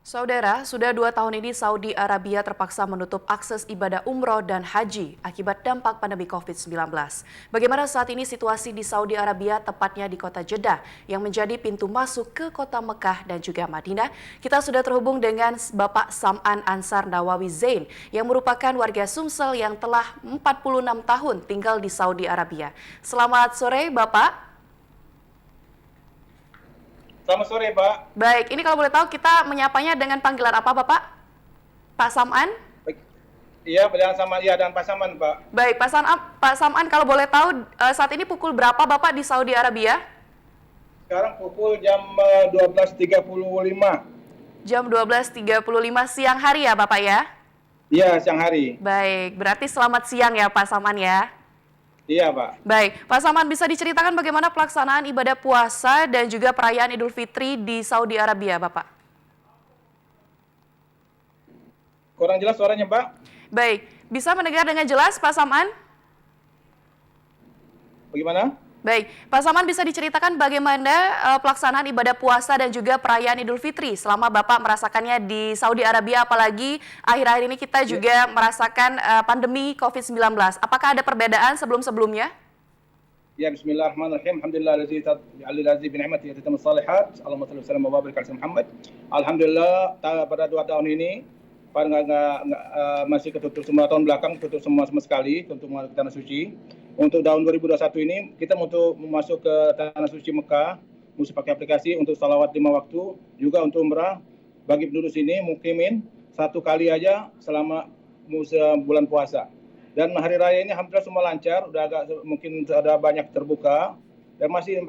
Saudara, sudah 2 tahun ini Saudi Arabia terpaksa menutup akses ibadah umroh dan haji akibat dampak pandemi COVID-19. Bagaimana saat ini situasi di Saudi Arabia, tepatnya di kota Jeddah, yang menjadi pintu masuk ke kota Mekah dan juga Madinah? Kita sudah terhubung dengan Bapak Sam'an Ansar Nawawi Zain, yang merupakan warga Sumsel yang telah 46 tahun tinggal di Saudi Arabia. Selamat sore, Bapak. Selamat sore, Pak. Baik, ini kalau boleh tahu kita menyapanya dengan panggilan apa, Bapak? Pak Sam'an? Iya, dan Pak Saman, Pak. Baik, Pak Sam'an, kalau boleh tahu saat ini pukul berapa Bapak di Saudi Arabia? Sekarang pukul jam 12.35. Jam 12.35 siang hari ya, Bapak ya? Iya, siang hari. Baik, berarti selamat siang ya, Pak Sam'an ya. Iya, Pak. Baik, Pak Sam'an, bisa diceritakan bagaimana pelaksanaan ibadah puasa dan juga perayaan Idul Fitri di Saudi Arabia, Bapak? Kurang jelas suaranya, Pak. Baik, bisa mendengar dengan jelas, Pak Sam'an? Bagaimana? Baik, Pak Sam'an, bisa diceritakan bagaimana pelaksanaan ibadah puasa dan juga perayaan Idul Fitri selama Bapak merasakannya di Saudi Arabia, apalagi akhir-akhir ini kita juga merasakan pandemi COVID-19. Apakah ada perbedaan sebelum-sebelumnya? Ya, bismillahirrahmanirrahim. Alhamdulillah bi ni'mati tatimmu shalihat. Allahumma shalli wa sallim wa barik ala Muhammad. Alhamdulillah pada 2 tahun ini masih ketutup semua, tahun belakang tutup semua sekali untuk masuk ke tanah suci. Untuk tahun 2021 ini kita untuk masuk ke tanah suci Mekah mesti pakai aplikasi untuk salawat 5 waktu, juga untuk umrah bagi penduduk sini mukimin 1 kali aja selama bulan puasa. Dan hari raya ini alhamdulillah semua lancar, udah mungkin ada banyak terbuka dan masih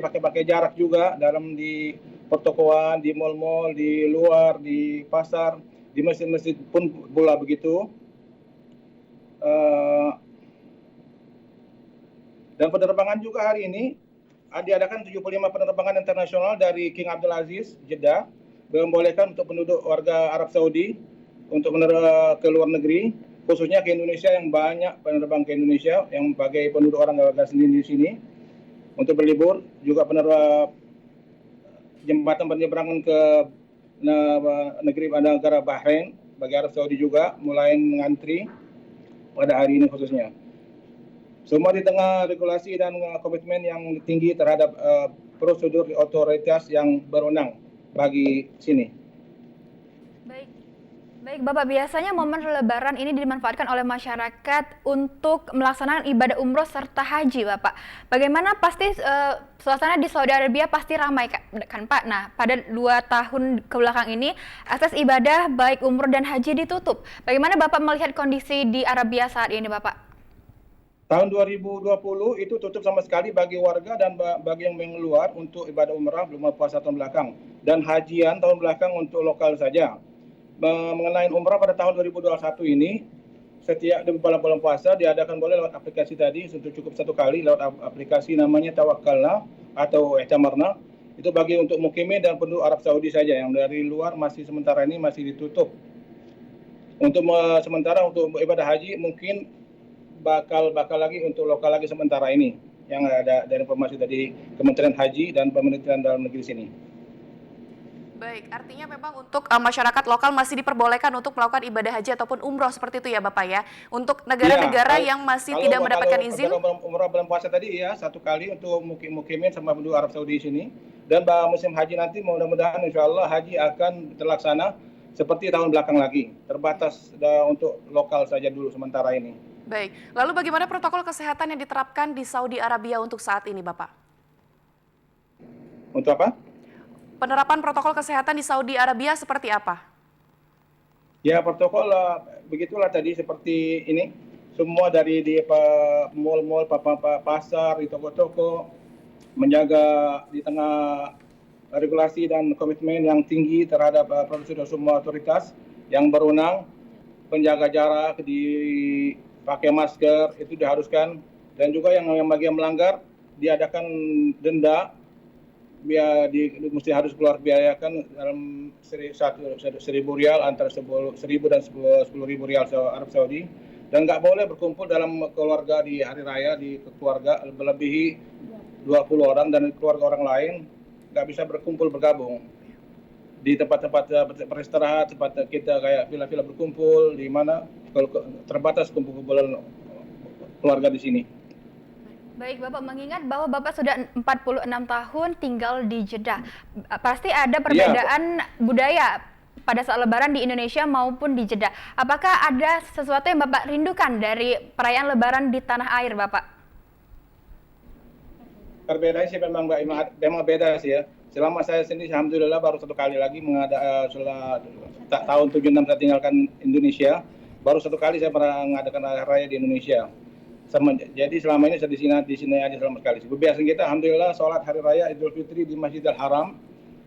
pakai jarak juga dalam di pertokoan, di mal-mal, di luar, di pasar, di masjid-masjid pun pula begitu. Dan penerbangan juga hari ini diadakan 75 penerbangan internasional dari King Abdul Aziz, Jeddah, membolehkan untuk penduduk warga Arab Saudi untuk ke luar negeri, khususnya ke Indonesia, yang banyak penerbang ke Indonesia yang sebagai penduduk orang warga sendiri di sini untuk berlibur, juga jembatan penyeberangan ke negara Bahrain bagi Arab Saudi juga mulai mengantri pada hari ini khususnya. Semua di tengah regulasi dan komitmen yang tinggi terhadap prosedur otoritas yang berwenang bagi sini. Baik, Bapak, biasanya momen Lebaran ini dimanfaatkan oleh masyarakat untuk melaksanakan ibadah umroh serta haji, Bapak. Bagaimana pasti suasana di Saudi Arabia pasti ramai kan, Pak? Nah, pada 2 tahun kebelakang ini akses ibadah baik umroh dan haji ditutup. Bagaimana Bapak melihat kondisi di Arabia saat ini, Bapak? Tahun 2020 itu tutup sama sekali bagi warga dan bagi yang luar untuk ibadah umrah belum puasa tahun belakang, dan hajian tahun belakang untuk lokal saja. Mengenai umrah pada tahun 2021 ini, setiap di bulan puasa diadakan boleh lewat aplikasi tadi, untuk cukup 1 kali lewat aplikasi namanya Tawakkalna atau I'tamarna. Itu bagi untuk mukimin dan penduduk Arab Saudi saja, yang dari luar masih sementara ini masih ditutup. Untuk sementara untuk ibadah haji mungkin bakal lagi untuk lokal lagi sementara ini, yang ada dari informasi dari Kementerian Haji dan Pemerintah Dalam Negeri sini. Baik, artinya memang untuk masyarakat lokal masih diperbolehkan untuk melakukan ibadah haji ataupun umroh seperti itu ya, Bapak ya. Untuk negara-negara yang masih tidak mendapatkan izin, umroh bulan puasa tadi ya 1 kali untuk mukimin sama penduduk Arab Saudi di sini. Dan musim haji nanti mudah-mudahan insya Allah haji akan terlaksana seperti tahun belakang lagi, terbatas untuk lokal saja dulu sementara ini. Baik, lalu bagaimana protokol kesehatan yang diterapkan di Saudi Arabia untuk saat ini, Bapak? Untuk apa? Penerapan protokol kesehatan di Saudi Arabia seperti apa? Ya, protokol begitulah tadi, seperti ini. Semua dari di mal-mal, pasar, di toko-toko, menjaga di tengah regulasi dan komitmen yang tinggi terhadap prosedur semua otoritas yang berwenang, penjaga jarak, pakai masker itu diharuskan, dan juga yang bagi yang melanggar diadakan denda, mesti harus keluar biayakan dalam 1.000 rial, antara 1.000 dan 10.000 rial Arab Saudi, dan nggak boleh berkumpul dalam keluarga di hari raya di keluarga melebihi 20 orang, dan keluarga orang lain nggak bisa berkumpul bergabung. di tempat-tempat beristirahat, tempat kita kayak villa-villa berkumpul, di mana kalau terbatas kumpul-kumpulan keluarga di sini. Baik Bapak, mengingat bahwa Bapak sudah 46 tahun tinggal di Jeddah, pasti ada perbedaan budaya pada saat Lebaran di Indonesia maupun di Jeddah. Apakah ada sesuatu yang Bapak rindukan dari perayaan Lebaran di tanah air, Bapak? Perbedaan sih memang beda sih ya. Selama saya sendiri alhamdulillah baru satu kali lagi setelah tahun 76 saya tinggalkan Indonesia, baru satu kali saya pernah mengadakan hari raya di Indonesia. Jadi selama ini saya di sini aja selama sekali. Biasa kita alhamdulillah sholat hari raya Idul Fitri di Masjidil Haram.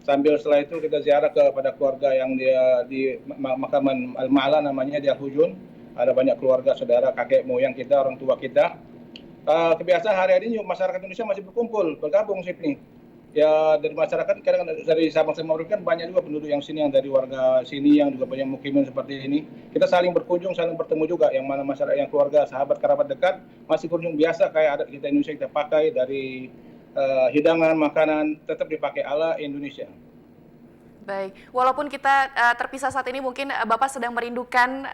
Sambil setelah itu kita ziarah kepada keluarga yang di makaman Al-Ma'la namanya di Al-Hujun. Ada banyak keluarga, saudara, kakek moyang kita, orang tua kita. Kebiasaan hari-hari ini masyarakat Indonesia masih berkumpul, bergabung sini. Ya dari masyarakat kadang dari Sabang sampai Merauke kan banyak juga penduduk yang sini, yang dari warga sini yang juga banyak mukimin seperti ini. Kita saling berkunjung, saling bertemu juga. Yang mana masyarakat, yang keluarga, sahabat, kerabat dekat masih kunjung biasa kayak adat kita Indonesia kita pakai dari hidangan, makanan tetap dipakai ala Indonesia. Baik, walaupun kita terpisah saat ini, mungkin Bapak sedang merindukan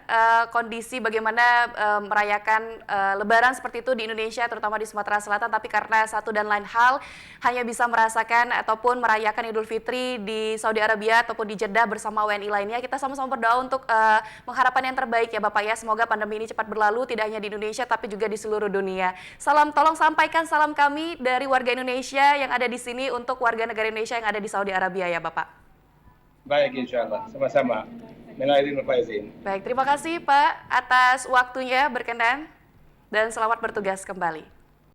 kondisi bagaimana merayakan Lebaran seperti itu di Indonesia, terutama di Sumatera Selatan, tapi karena satu dan lain hal hanya bisa merasakan ataupun merayakan Idul Fitri di Saudi Arabia ataupun di Jeddah bersama WNI lainnya. Kita sama-sama berdoa untuk mengharapkan yang terbaik ya Bapak ya, semoga pandemi ini cepat berlalu, tidak hanya di Indonesia tapi juga di seluruh dunia. Tolong sampaikan salam kami dari warga Indonesia yang ada di sini untuk warga negara Indonesia yang ada di Saudi Arabia ya Bapak. Baik, insya Allah. Sama-sama. Baik, terima kasih Pak atas waktunya berkenan dan selamat bertugas kembali.